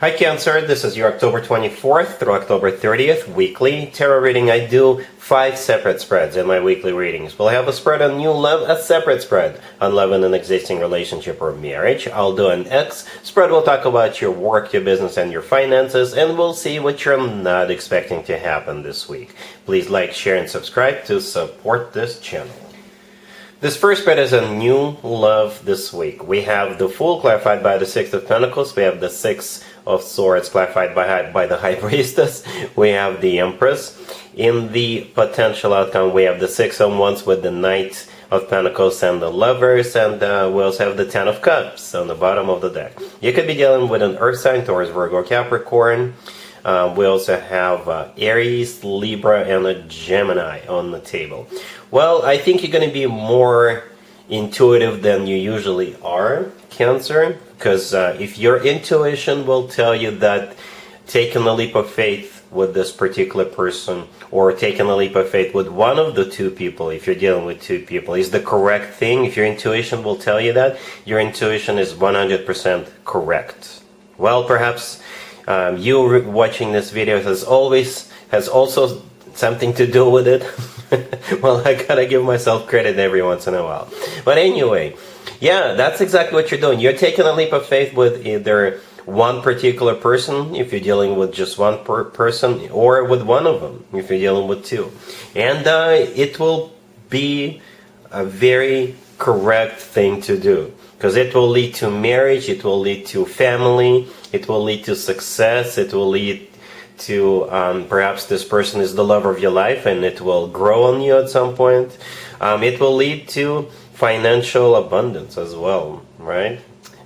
Hi Cancer, this is your October 24th through October 30th weekly tarot reading. I do 5 separate spreads in my weekly readings. We'll have a spread on new love, a separate spread on love in an existing relationship or marriage. I'll do an X spread. We'll talk about your work, your business, and your finances, and we'll see what you're not expecting to happen this week. Please like, share, and subscribe to support this channel. This first spread is a new love this week. We have the Fool clarified by the Six of Pentacles. We have the Six of Swords clarified by the High Priestess. We have the Empress. In the potential outcome, we have the Six of Wands with the Knight of Pentacles and the Lovers, and we also have the Ten of Cups on the bottom of the deck. You could be dealing with an Earth sign, Taurus, Virgo, Capricorn. We also have Aries, Libra, and a Gemini on the table. Well, I think you're going to be more intuitive than you usually are, Cancer, because if your intuition will tell you that taking a leap of faith with this particular person, or taking a leap of faith with one of the two people, if you're dealing with two people, is the correct thing, if your intuition will tell you that, your intuition is 100% correct. Well, perhaps you watching this video has also something to do with it. Well, I gotta give myself credit every once in a while. But anyway, yeah, that's exactly what you're doing. You're taking a leap of faith with either one particular person, if you're dealing with just one person, or with one of them, if you're dealing with two. And it will be a very correct thing to do, because it will lead to marriage, it will lead to family, it will lead to success, it will lead to perhaps this person is the love of your life and it will grow on you at some point. It will lead to financial abundance as well, right?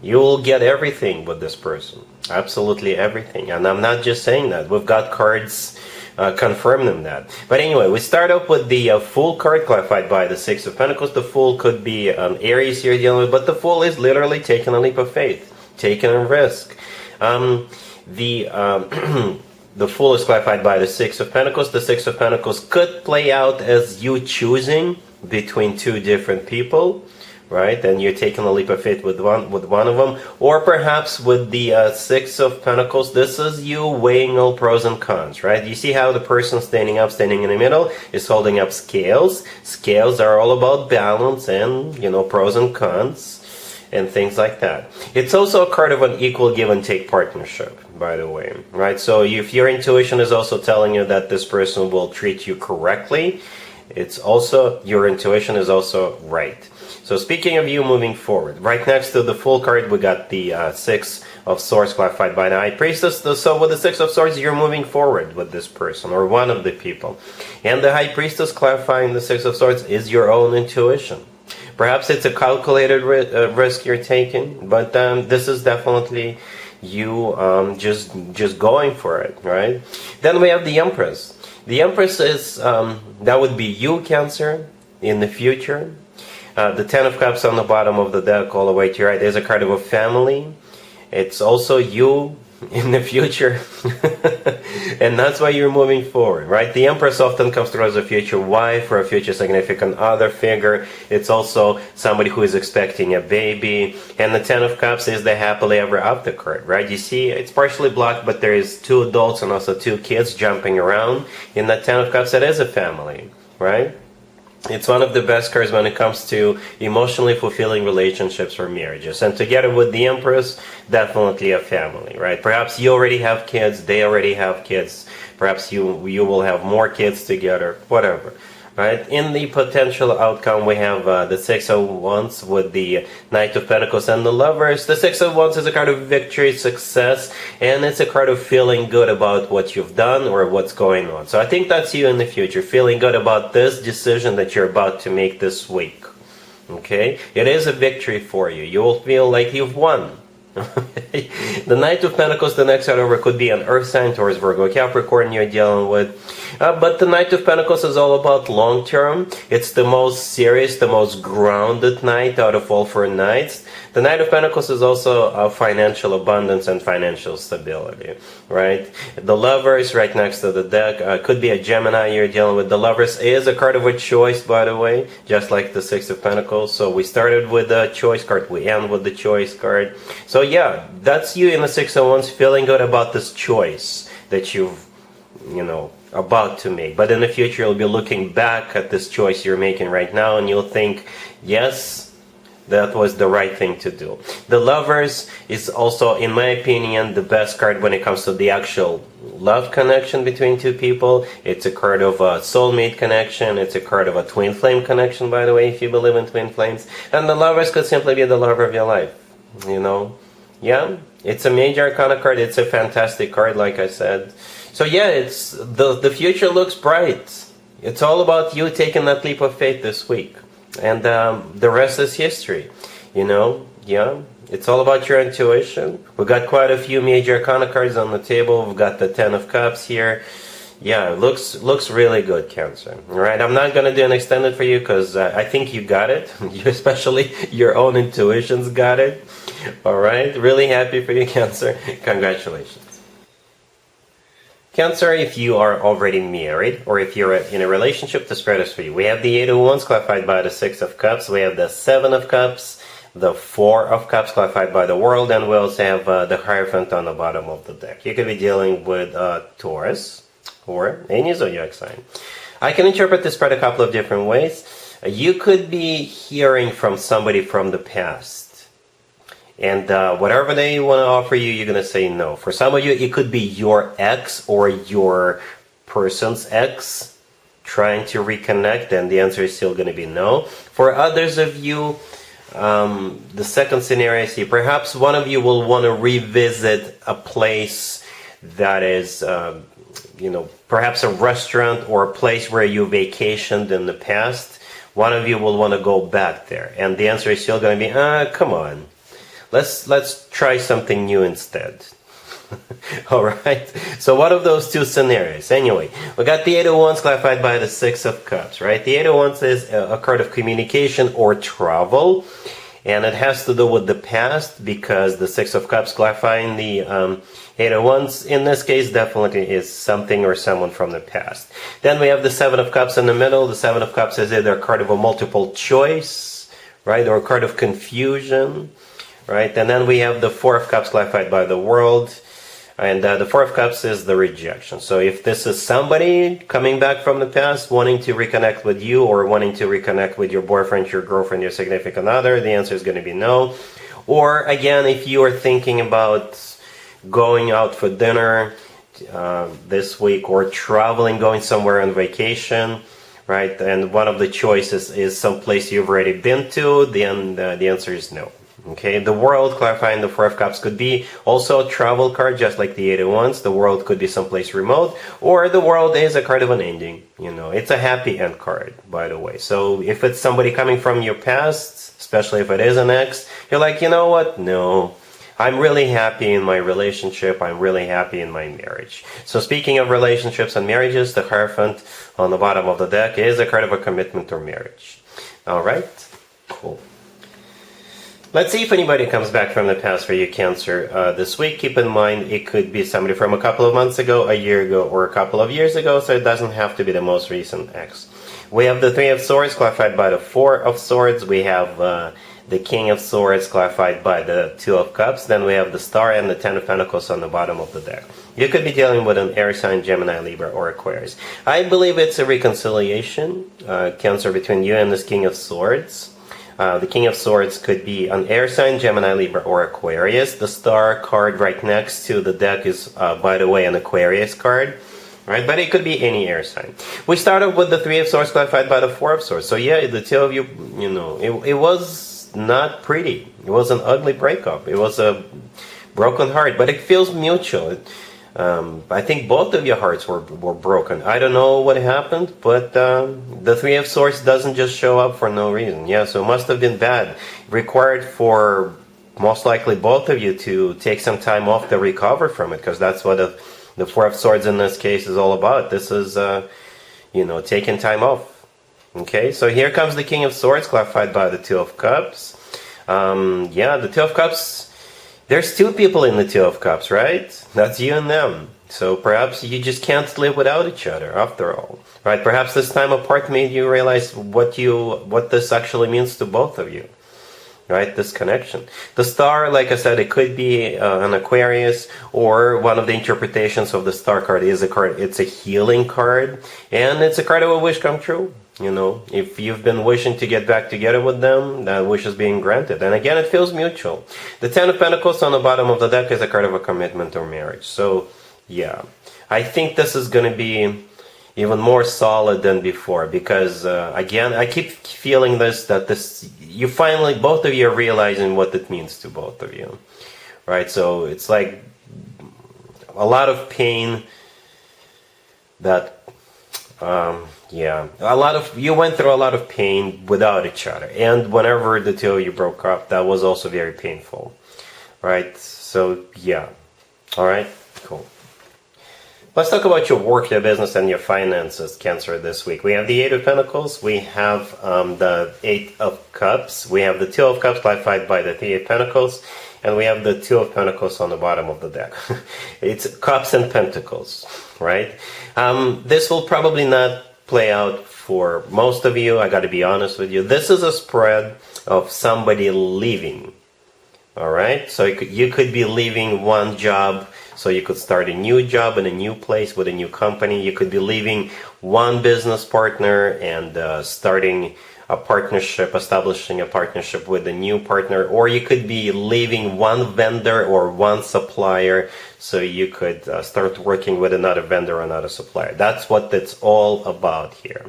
You will get everything with this person, absolutely everything. And I'm not just saying that, we've got cards confirming that. But anyway, we start off with the Fool card clarified by the Six of Pentacles. The Fool could be an Aries you're dealing with, but the Fool is literally taking a leap of faith, taking a risk. The Fool is clarified by the Six of Pentacles. The Six of Pentacles could play out as you choosing between two different people, right? And you're taking a leap of faith with one of them. Or perhaps with the Six of Pentacles, this is you weighing all pros and cons, right? You see how the person standing in the middle is holding up scales. Scales are all about balance and, pros and cons and things like that. It's also a card of an equal give and take partnership, by the way, right? So if your intuition is also telling you that this person will treat you correctly, it's also, your intuition is also right. So speaking of you moving forward, right next to the Fool card, we got the Six of Swords clarified by the High Priestess. So with the Six of Swords, you're moving forward with this person or one of the people. And the High Priestess clarifying the Six of Swords is your own intuition. Perhaps it's a calculated risk you're taking, but this is definitely you just going for it, right? Then we have the Empress. The Empress is, that would be you, Cancer, in the future. The Ten of Cups on the bottom of the deck all the way to your right. There's a card of a family. It's also you in the future. And that's why you're moving forward, right? The Empress often comes through as a future wife or a future significant other figure. It's also somebody who is expecting a baby. And the Ten of Cups is the happily ever after card, right? You see, it's partially blocked, but there is 2 adults and also 2 kids jumping around. In that Ten of Cups, it is a family, right? It's one of the best cards when it comes to emotionally fulfilling relationships or marriages. And together with the Empress, definitely a family, right? Perhaps you already have kids, they already have kids. Perhaps you will have more kids together, whatever, right? In the potential outcome, we have the Six of Wands with the Knight of Pentacles and the Lovers. The Six of Wands is a card of victory, success, and it's a card of feeling good about what you've done or what's going on. So I think that's you in the future, feeling good about this decision that you're about to make this week. Okay? It is a victory for you. You will feel like you've won. The Knight of Pentacles, the next card over, could be an Earth sign, Taurus, Virgo, Capricorn you're dealing with. But the Knight of Pentacles is all about long term. It's the most serious, the most grounded knight out of all 4 knights. The Knight of Pentacles is also financial abundance and financial stability, right? The Lovers right next to the deck could be a Gemini you're dealing with. The Lovers is a card of a choice, by the way, just like the Six of Pentacles. So we started with the choice card, we end with the choice card. So yeah, that's you in the Six of Wands feeling good about this choice that you've, about to make. But in the future, you'll be looking back at this choice you're making right now, and you'll think, yes, that was the right thing to do. The Lovers is also, in my opinion, the best card when it comes to the actual love connection between two people. It's a card of a soulmate connection. It's a card of a twin flame connection, by the way, if you believe in twin flames. And the Lovers could simply be the lover of your life. Yeah, it's a major arcana card. It's a fantastic card, like I said. So yeah, it's the future looks bright. It's all about you taking that leap of faith this week. And the rest is history, yeah. It's all about your intuition. We've got quite a few major arcana cards on the table. We've got the Ten of Cups here. Yeah, it looks really good, Cancer. All right, I'm not going to do an extended for you because I think you got it. Especially your own intuitions got it. All right, really happy for you, Cancer. Congratulations. Cancer, if you are already married or if you're in a relationship, the spread is for you. We have the Eight of Wands clarified by the Six of Cups. We have the Seven of Cups, the Four of Cups clarified by the World, and we also have the Hierophant on the bottom of the deck. You could be dealing with Taurus or any zodiac sign. I can interpret this spread a couple of different ways. You could be hearing from somebody from the past. And whatever they want to offer you, you're going to say no. For some of you, it could be your ex or your person's ex trying to reconnect, and the answer is still going to be no. For others of you, the second scenario I see, perhaps one of you will want to revisit a place that is, perhaps a restaurant or a place where you vacationed in the past. One of you will want to go back there, and the answer is still going to be, come on. Let's try something new instead. All right. So what of those two scenarios? Anyway, we got the Eight of Wands clarified by the Six of Cups, right? The Eight of Wands is a card of communication or travel, and it has to do with the past because the Six of Cups clarifying the Eight of Wands in this case definitely is something or someone from the past. Then we have the Seven of Cups in the middle. The Seven of Cups is either a card of a multiple choice, right, or a card of confusion. Right, and then we have the Four of Cups clarified by the World, and the Four of Cups is the rejection. So if this is somebody coming back from the past, wanting to reconnect with you or wanting to reconnect with your boyfriend, your girlfriend, your significant other, the answer is going to be no. Or again, if you are thinking about going out for dinner this week or traveling, going somewhere on vacation, right, and one of the choices is someplace you've already been to, then the answer is no. Okay, the World clarifying the Four of Cups could be also a travel card, just like the Eight of Wands. The World could be someplace remote, or the World is a card of an ending. It's a happy end card, by the way. So if it's somebody coming from your past, especially if it is an ex, you're like, you know what? No, I'm really happy in my relationship. I'm really happy in my marriage. So speaking of relationships and marriages, the Hierophant on the bottom of the deck is a card of a commitment or marriage. All right, cool. Let's see if anybody comes back from the past for you, Cancer, this week. Keep in mind, it could be somebody from a couple of months ago, a year ago, or a couple of years ago, so it doesn't have to be the most recent ex. We have the Three of Swords clarified by the Four of Swords. We have the King of Swords clarified by the Two of Cups. Then we have the Star and the Ten of Pentacles on the bottom of the deck. You could be dealing with an air sign, Gemini, Libra, or Aquarius. I believe it's a reconciliation, Cancer, between you and this King of Swords. The King of Swords could be an air sign, Gemini, Libra, or Aquarius. The Star card right next to the deck is, by the way, an Aquarius card. Right? But it could be any air sign. We started with the Three of Swords clarified by the Four of Swords. So yeah, the two of you, it was not pretty. It was an ugly breakup. It was a broken heart, but it feels mutual. I think both of your hearts were broken. I don't know what happened, but the Three of Swords doesn't just show up for no reason. Yeah, so it must have been bad. Required for most likely both of you to take some time off to recover from it, because that's what the Four of Swords in this case is all about. This is, taking time off. Okay, so here comes the King of Swords, clarified by the Two of Cups. The Two of Cups. There's two people in the Two of Cups, right? That's you and them. So perhaps you just can't live without each other, after all. Right? Perhaps this time apart made you realize what this actually means to both of you. right? This connection. The star, like I said, it could be an Aquarius, or one of the interpretations of the star card is a card. It's a healing card, and it's a card of a wish come true. You know, if you've been wishing to get back together with them, that wish is being granted. And again, it feels mutual. The Ten of Pentacles on the bottom of the deck is a card of a commitment or marriage. So, yeah, I think this is going to be even more solid than before, because again, I keep feeling that you finally, both of you are realizing what it means to both of you, right? So it's like a lot of pain that yeah, you went through a lot of pain without each other, and whenever the two of you broke up, that was also very painful, right? So yeah, all right, cool. Let's talk about your work, your business, and your finances, Cancer, this week. We have the Eight of Pentacles, we have the Eight of Cups, we have the Two of Cups clarified by the Three of Pentacles, and we have the Two of Pentacles on the bottom of the deck. It's Cups and Pentacles, right? This will probably not play out for most of you, I gotta be honest with you. This is a spread of somebody leaving, all right? So you could be leaving one job, so you could start a new job in a new place with a new company. You could be leaving one business partner and starting a partnership, establishing a partnership with a new partner, or you could be leaving one vendor or one supplier, so you could start working with another vendor or another supplier. That's what it's all about here.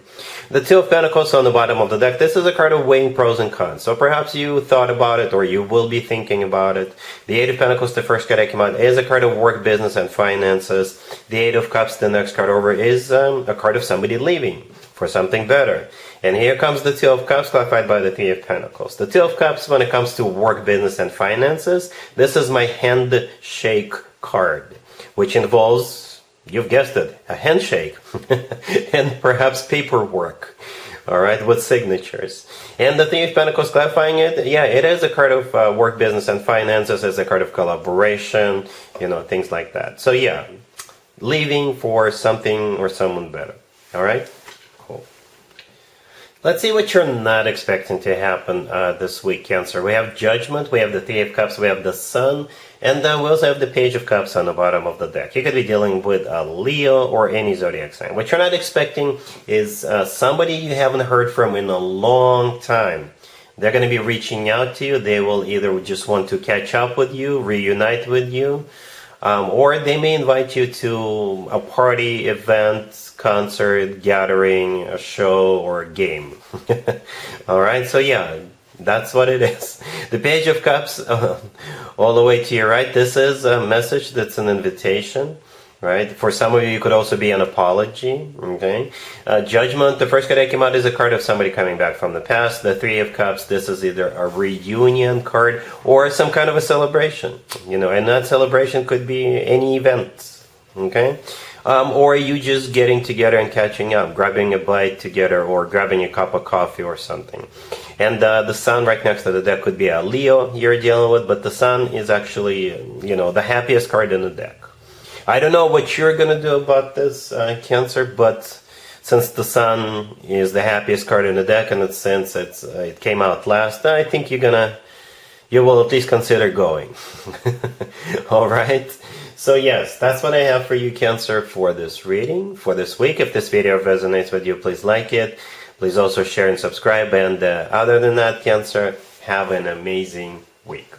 The Two of Pentacles on the bottom of the deck, this is a card of weighing pros and cons. So perhaps you thought about it, or you will be thinking about it. The Eight of Pentacles, the first card that came out, is a card of work, business, and finances. The Eight of Cups, the next card over, is a card of somebody leaving for something better. And here comes the Two of Cups, clarified by the Three of Pentacles. The Two of Cups, when it comes to work, business, and finances, this is my handshake card, which involves, you've guessed it, a handshake and perhaps paperwork, all right, with signatures. And the Three of Pentacles, clarifying it, yeah, it is a card of work, business, and finances. It's a card of collaboration, you know, things like that. So yeah, leaving for something or someone better, all right? Cool. Let's see what you're not expecting to happen this week, Cancer. We have Judgment, we have the Three of Cups, we have the Sun, and we also have the Page of Cups on the bottom of the deck. You could be dealing with a Leo or any zodiac sign. What you're not expecting is somebody you haven't heard from in a long time. They're going to be reaching out to you. They will either just want to catch up with you, reunite with you, or they may invite you to a party, event, concert, gathering, a show, or a game. All right, so yeah, that's what it is. The Page of Cups, all the way to your right, this is a message that's an invitation, right? For some of you, it could also be an apology, okay? Judgment, the first card that came out, is a card of somebody coming back from the past. The Three of Cups, this is either a reunion card or some kind of a celebration, you know, and that celebration could be any event, okay? Or you just getting together and catching up, grabbing a bite together, or grabbing a cup of coffee or something. And the Sun right next to the deck could be a Leo you're dealing with, but the Sun is actually, you know, the happiest card in the deck. I don't know what you're going to do about this, Cancer, but since the Sun is the happiest card in the deck, and since it came out last, I think you will at least consider going. All right? So yes, that's what I have for you, Cancer, for this reading, for this week. If this video resonates with you, please like it. Please also share and subscribe. And other than that, Cancer, have an amazing week.